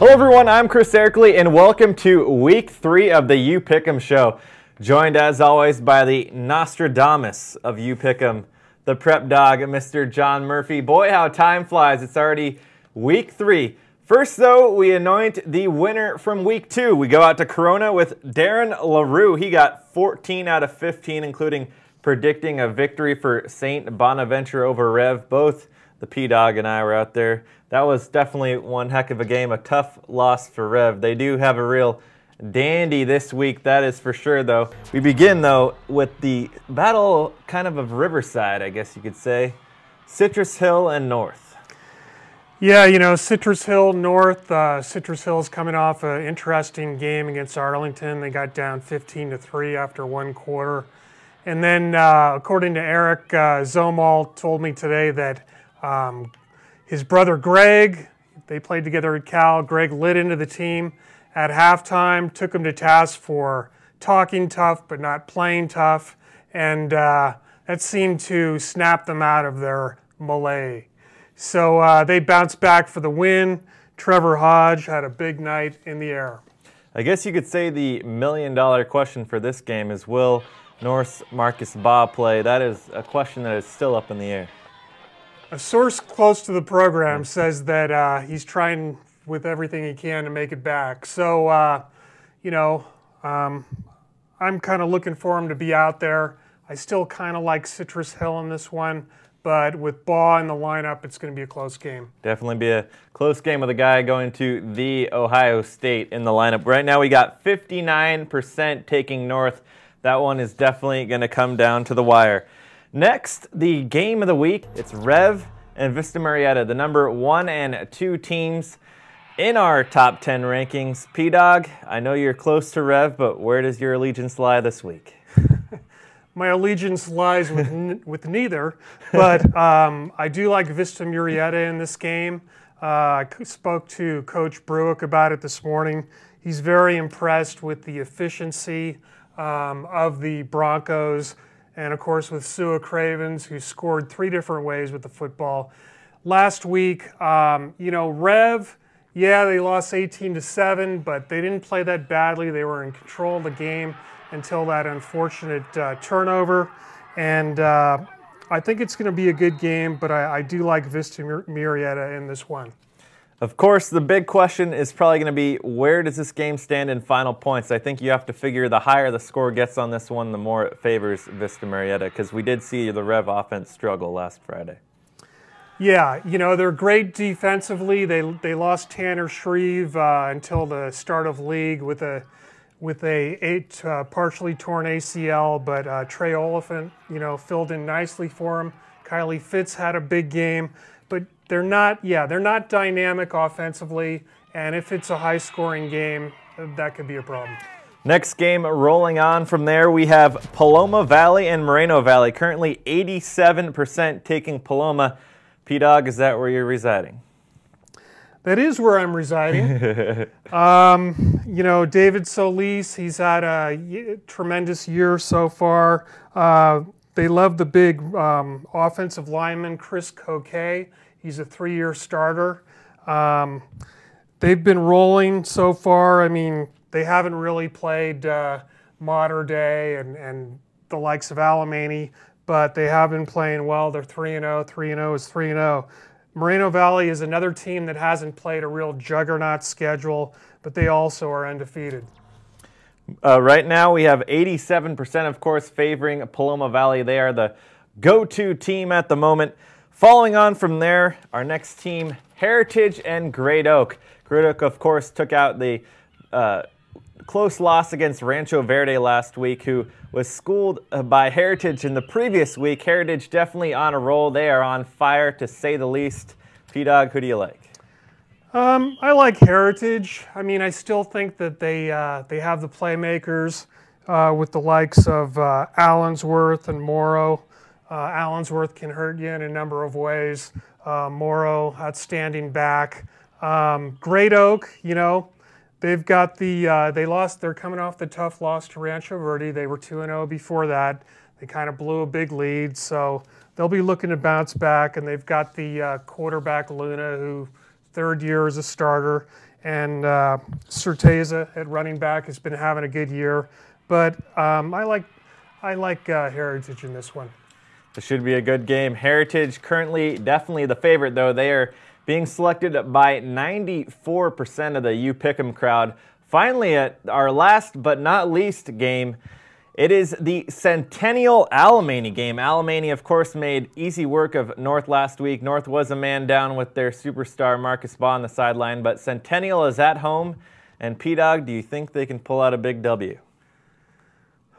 Hello everyone, I'm Chris Ercoli and welcome to week 3 of the You PickEm show. Joined as always by the Nostradamus of You PickEm, the Prep Dawg, Mr. John Murphy. Boy, how time flies. It's already week 3. First though, we anoint the winner from week 2. We go out to Corona with Darren LaRue. He got 14 out of 15, including predicting a victory for St. Bonaventure over Rev. Both the P-Dog and I were out there. That was definitely one heck of a game, a tough loss for Rev. They do have a real dandy this week, that is for sure though. We begin though with the battle kind of Riverside, I guess you could say. Citrus Hill and North. Yeah, you know, Citrus Hill North. Citrus Hill's coming off an interesting game against Arlington. They got down 15-3 after one quarter. And then according to Eric, Zomal told me today that his brother Greg, they played together at Cal. Greg lit into the team at halftime, took him to task for talking tough but not playing tough, and that seemed to snap them out of their melee. So they bounced back for the win. Trevor Hodge had a big night in the air. I guess you could say the million-dollar question for this game is, will North's Marcus Baugh play? That is a question that is still up in the air. A source close to the program says that he's trying with everything he can to make it back. So, you know, I'm kind of looking for him to be out there. I still kind of like Citrus Hill in this one, but with Baugh in the lineup, it's going to be a close game. Definitely be a close game with a guy going to the Ohio State in the lineup. Right now we got 59% taking North. That one is definitely going to come down to the wire. Next, the game of the week. It's Rev and Vista Murrieta, the number 1 and 2 teams in our top 10 rankings. P-Dog, I know you're close to Rev, but where does your allegiance lie this week? My allegiance lies with neither, but I do like Vista Murrieta in this game. I spoke to Coach Bruick about it this morning. He's very impressed with the efficiency of the Broncos, and of course with Sua Cravens, who scored 3 different ways with the football. Last week, you know, Rev, yeah, they lost 18-7, but they didn't play that badly. They were in control of the game until that unfortunate turnover. And I think it's going to be a good game, but I do like Vista Murrieta in this one. Of course, the big question is probably going to be, where does this game stand in final points? I think you have to figure the higher the score gets on this one, the more it favors Vista Murrieta, because we did see the Rev offense struggle last Friday. Yeah, you know, they're great defensively. They lost Tanner Shreve until the start of league with a partially torn ACL, but Trey Oliphant, you know, filled in nicely for him. Kylie Fitz had a big game, but they're not dynamic offensively, and if it's a high-scoring game, that could be a problem. Next game, rolling on from there, we have Paloma Valley and Moreno Valley. Currently 87% taking Paloma. P-Dog, is that where you're residing? That is where I'm residing. You know, David Solis, he's had a tremendous year so far. They love the big offensive lineman, Chris Coquet. He's a 3-year starter. They've been rolling so far. I mean, they haven't really played Mater Dei and the likes of ALEMANY, but they have been playing well. They're 3-0. 3-0 is 3-0. Moreno Valley is another team that hasn't played a real juggernaut schedule, but they also are undefeated. Right now we have 87%, of course, favoring Paloma Valley. They are the go-to team at the moment. Following on from there, our next team, Heritage and Great Oak. Great Oak, of course, took out the close loss against Rancho Verde last week, who was schooled by Heritage in the previous week. Heritage definitely on a roll. They are on fire, to say the least. P-Dog, who do you like? I like Heritage. I mean, I still think that they have the playmakers with the likes of Allensworth and Morrow. Allensworth can hurt you in a number of ways. Morrow, outstanding back. Great Oak, you know, they've got the, they're coming off the tough loss to Rancho Verde. They were 2-0 before that. They kind of blew a big lead, so they'll be looking to bounce back, and they've got the quarterback Luna, who 3rd year as a starter. and Certeza at running back has been having a good year. But I like Heritage in this one. This should be a good game. Heritage currently definitely the favorite, though. They are being selected by 94% of the You Pick'em crowd. Finally, at our last but not least game, it is the Centennial ALEMANY game. ALEMANY, of course, made easy work of North last week. North was a man down with their superstar Marcus Baugh on the sideline, but Centennial is at home. And P-Dog, do you think they can pull out a big W?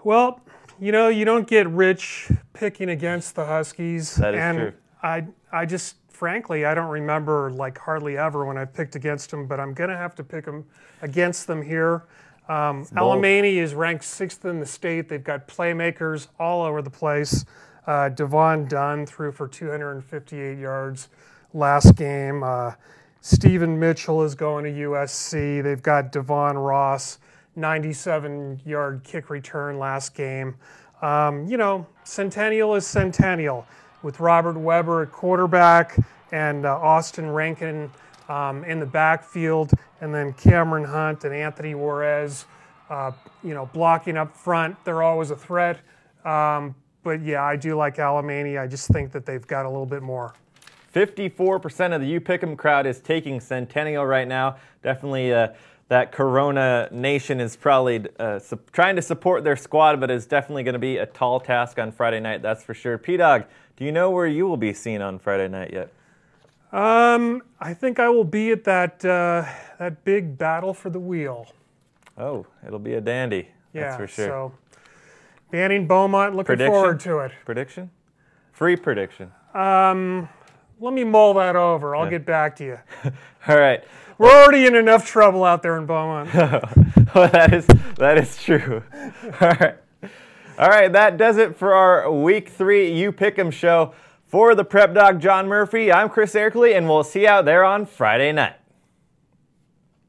Well, you know, you don't get rich picking against the Huskies. That is true. I just, frankly, I don't remember like hardly ever when I picked against them, but I'm going to have to pick them against them here. ALEMANY is ranked 6th in the state. They've got playmakers all over the place. Devon Dunn threw for 258 yards last game. Stephen Mitchell is going to USC. They've got Devon Ross, 97-yard kick return last game. You know, Centennial is Centennial with Robert Weber at quarterback and Austin Rankin in the backfield, and then Cameron Hunt and Anthony Juarez, you know, blocking up front. They're always a threat. But yeah, I do like ALEMANY. I just think that they've got a little bit more. 54% of the You Pick'em crowd is taking Centennial right now. Definitely that Corona Nation is probably trying to support their squad, but it's definitely going to be a tall task on Friday night, that's for sure. P-Dog, do you know where you will be seen on Friday night yet? I think I will be at that big battle for the wheel. Oh, it'll be a dandy. Yeah, that's for sure. So Banning Beaumont, looking forward to it. Prediction? Free prediction. Let me mull that over. I'll get back to you. All right. We're already in enough trouble out there in Beaumont. Well, that is true. All right, that does it for our Week 3 You Pick'em show. For the Prep Dawg John Murphy, I'm Chris Ercoli, and we'll see you out there on Friday night.